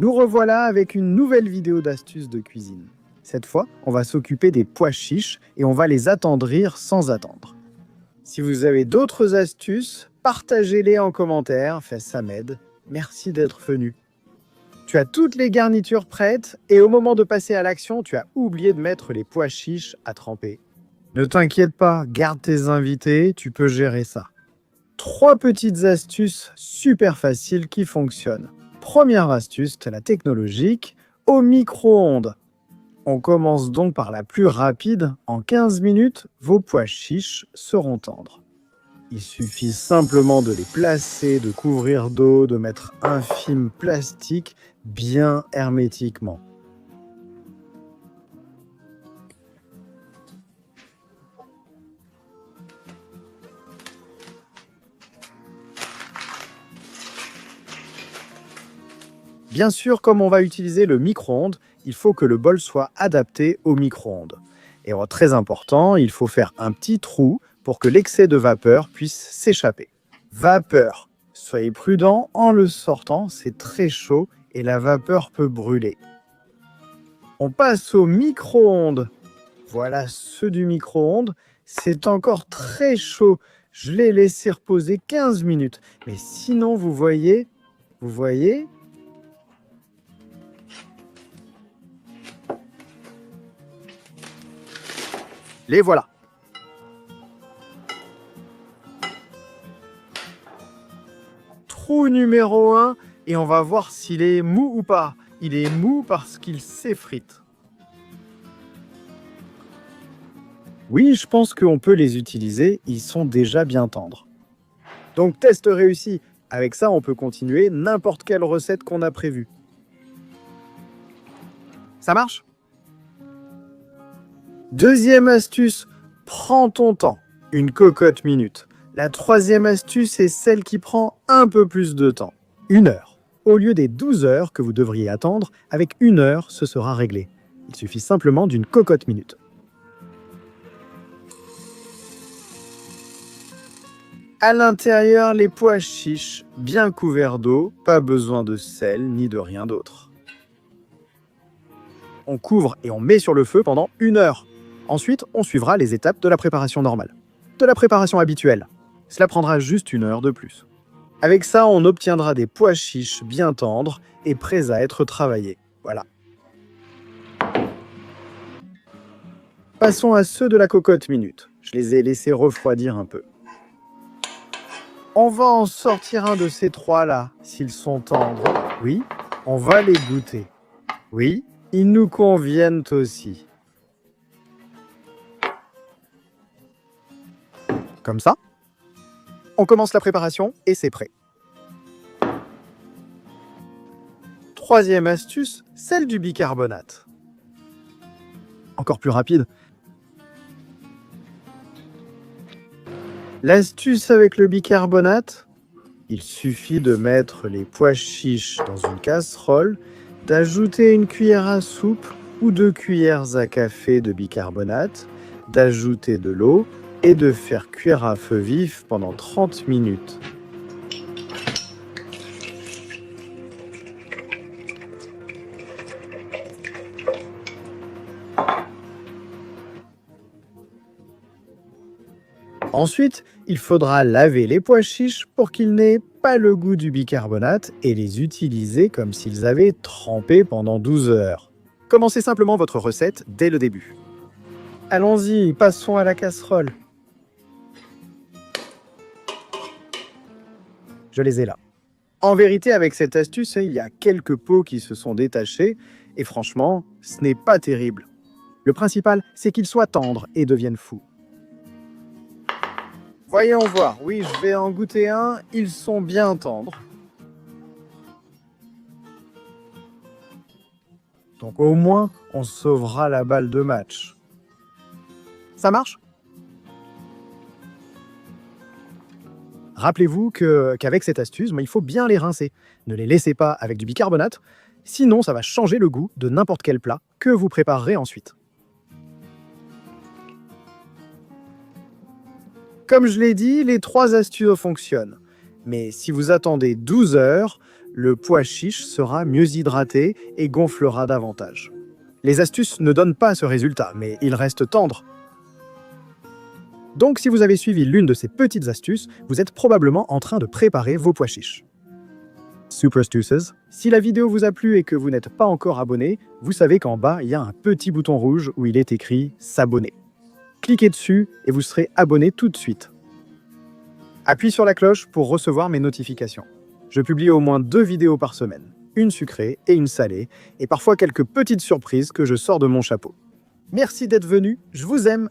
Nous revoilà avec une nouvelle vidéo d'astuces de cuisine. Cette fois, on va s'occuper des pois chiches et on va les attendrir sans attendre. Si vous avez d'autres astuces, partagez-les en commentaire, ça m'aide. Merci d'être venu. Tu as toutes les garnitures prêtes et au moment de passer à l'action, tu as oublié de mettre les pois chiches à tremper. Ne t'inquiète pas, garde tes invités, tu peux gérer ça. 3 petites astuces super faciles qui fonctionnent. Première astuce, la technologique, au micro-ondes. On commence donc par la plus rapide. En 15 minutes, vos pois chiches seront tendres. Il suffit simplement de les placer, de couvrir d'eau, de mettre un film plastique bien hermétiquement. Bien sûr, comme on va utiliser le micro-ondes, il faut que le bol soit adapté au micro-ondes. Et très important, il faut faire un petit trou pour que l'excès de vapeur puisse s'échapper. Vapeur, soyez prudent en le sortant, c'est très chaud et la vapeur peut brûler. On passe au micro-ondes. Voilà ceux du micro-ondes, c'est encore très chaud. Je l'ai laissé reposer 15 minutes. Mais sinon, vous voyez, les voilà. Trou numéro 1 et on va voir s'il est mou ou pas. Il est mou parce qu'il s'effrite. Oui, je pense qu'on peut les utiliser, ils sont déjà bien tendres. Donc test réussi. Avec ça, on peut continuer n'importe quelle recette qu'on a prévue. Ça marche ? Deuxième astuce, prends ton temps, une cocotte minute. La troisième astuce est celle qui prend un peu plus de temps, 1 heure. Au lieu des 12 heures que vous devriez attendre, avec 1 heure, ce sera réglé. Il suffit simplement d'une cocotte minute. À l'intérieur, les pois chiches, bien couverts d'eau, pas besoin de sel ni de rien d'autre. On couvre et on met sur le feu pendant 1 heure. Ensuite, on suivra les étapes de la préparation normale, de la préparation habituelle. Cela prendra juste 1 heure de plus. Avec ça, on obtiendra des pois chiches bien tendres et prêts à être travaillés. Voilà. Passons à ceux de la cocotte minute. Je les ai laissés refroidir un peu. On va en sortir un de ces 3-là, s'ils sont tendres. Oui, on va les goûter. Oui, ils nous conviennent aussi. Comme ça, on commence la préparation et c'est prêt. Troisième astuce, celle du bicarbonate. Encore plus rapide. L'astuce avec le bicarbonate, il suffit de mettre les pois chiches dans une casserole, d'ajouter 1 cuillère à soupe ou 2 cuillères à café de bicarbonate, d'ajouter de l'eau et de faire cuire à feu vif pendant 30 minutes. Ensuite, il faudra laver les pois chiches pour qu'ils n'aient pas le goût du bicarbonate et les utiliser comme s'ils avaient trempé pendant 12 heures. Commencez simplement votre recette dès le début. Allons-y, passons à la casserole. Je les ai là. En vérité, avec cette astuce, il y a quelques pots qui se sont détachés et franchement, ce n'est pas terrible. Le principal, c'est qu'ils soient tendres et deviennent fous. Voyons voir, oui, je vais en goûter un, ils sont bien tendres. Donc au moins, on sauvera la balle de match. Ça marche ? Rappelez-vous qu'avec cette astuce, il faut bien les rincer. Ne les laissez pas avec du bicarbonate, sinon ça va changer le goût de n'importe quel plat que vous préparerez ensuite. Comme je l'ai dit, les 3 astuces fonctionnent. Mais si vous attendez 12 heures, le pois chiche sera mieux hydraté et gonflera davantage. Les astuces ne donnent pas ce résultat, mais ils restent tendres. Donc si vous avez suivi l'une de ces petites astuces, vous êtes probablement en train de préparer vos pois chiches. Superstuces, si la vidéo vous a plu et que vous n'êtes pas encore abonné, vous savez qu'en bas, il y a un petit bouton rouge où il est écrit « S'abonner ». Cliquez dessus et vous serez abonné tout de suite. Appuyez sur la cloche pour recevoir mes notifications. Je publie au moins 2 vidéos par semaine, une sucrée et une salée, et parfois quelques petites surprises que je sors de mon chapeau. Merci d'être venu, je vous aime